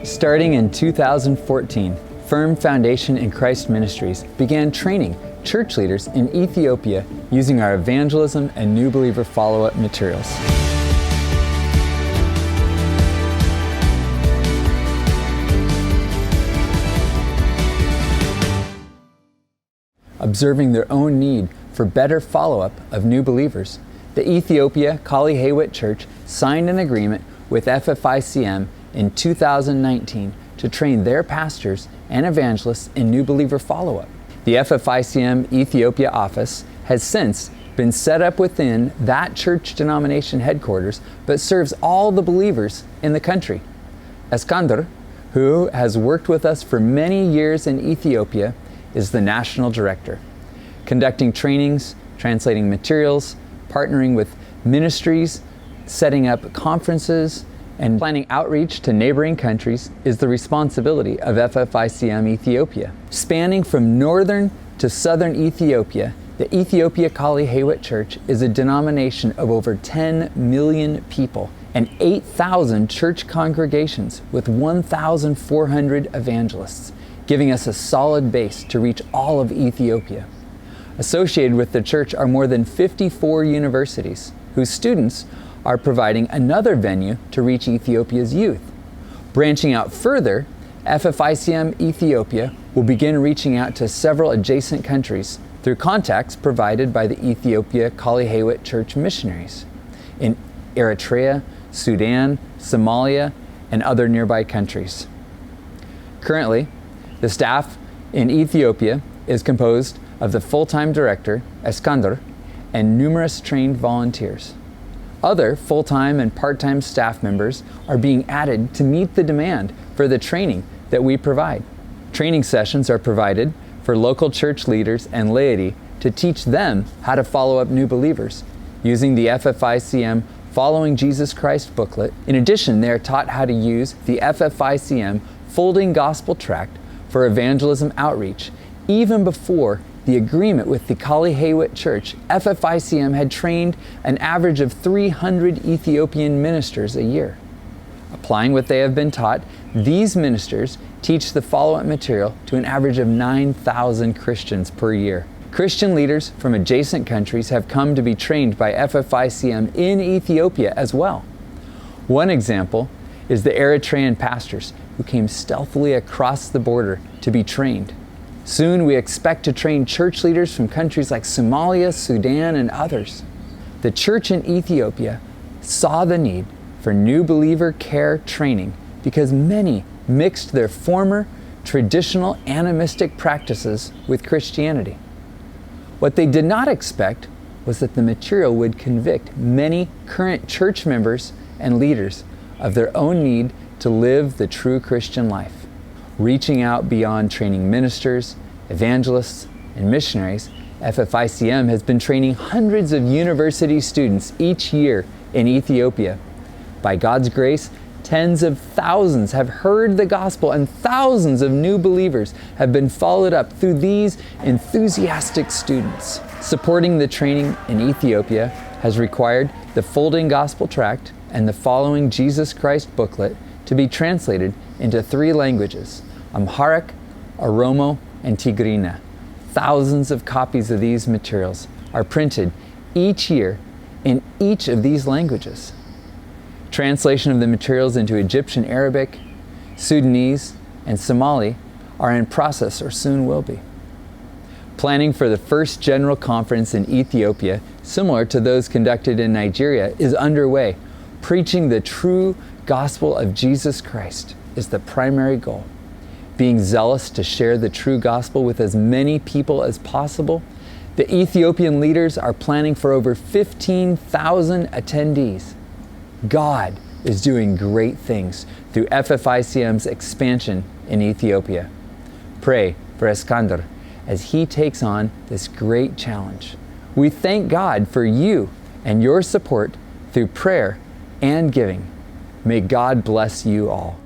Starting in 2014, Firm Foundation in Christ Ministries began training church leaders in Ethiopia using our evangelism and new believer follow-up materials. Observing their own need for better follow-up of new believers, the Ethiopia Kali Haywit Church signed an agreement with FFICM in 2019 to train their pastors and evangelists in new believer follow-up. The FFICM Ethiopia office has since been set up within that church denomination headquarters, but serves all the believers in the country. Eskander, who has worked with us for many years in Ethiopia, is the national director, conducting trainings, translating materials, partnering with ministries, setting up conferences, and planning outreach to neighboring countries is the responsibility of FFICM Ethiopia. Spanning from northern to southern Ethiopia, the Ethiopia Kali Haywit Church is a denomination of over 10 million people and 8,000 church congregations with 1,400 evangelists, giving us a solid base to reach all of Ethiopia. Associated with the church are more than 54 universities, whose students are providing another venue to reach Ethiopia's youth. Branching out further, FFICM Ethiopia will begin reaching out to several adjacent countries through contacts provided by the Ethiopia Kali Haywit Church missionaries in Eritrea, Sudan, Somalia, and other nearby countries. Currently, the staff in Ethiopia is composed of the full-time director, Eskander, and numerous trained volunteers. Other full-time and part-time staff members are being added to meet the demand for the training that we provide. Training sessions are provided for local church leaders and laity to teach them how to follow up new believers using the FFICM Following Jesus Christ booklet. In addition, they are taught how to use the FFICM Folding Gospel Tract for evangelism outreach. Even before the agreement with the Kali Haywit Church, FFICM had trained an average of 300 Ethiopian ministers a year. Applying what they have been taught, these ministers teach the follow-up material to an average of 9,000 Christians per year. Christian leaders from adjacent countries have come to be trained by FFICM in Ethiopia as well. One example is the Eritrean pastors who came stealthily across the border to be trained. Soon we expect to train church leaders from countries like Somalia, Sudan, and others. The church in Ethiopia saw the need for new believer care training because many mixed their former traditional animistic practices with Christianity. What they did not expect was that the material would convict many current church members and leaders of their own need to live the true Christian life. Reaching out beyond training ministers, evangelists, and missionaries, FFICM has been training hundreds of university students each year in Ethiopia. By God's grace, tens of thousands have heard the gospel and thousands of new believers have been followed up through these enthusiastic students. Supporting the training in Ethiopia has required the Folding Gospel Tract and the Following Jesus Christ booklet to be translated into 3 languages: Amharic, Oromo, and Tigrinya. Thousands of copies of these materials are printed each year in each of these languages. Translation of the materials into Egyptian Arabic, Sudanese, and Somali are in process or soon will be. Planning for the first general conference in Ethiopia, similar to those conducted in Nigeria, is underway. Preaching the true gospel of Jesus Christ is the primary goal. Being zealous to share the true gospel with as many people as possible, the Ethiopian leaders are planning for over 15,000 attendees. God is doing great things through FFICM's expansion in Ethiopia. Pray for Eskander as he takes on this great challenge. We thank God for you and your support through prayer and giving. May God bless you all.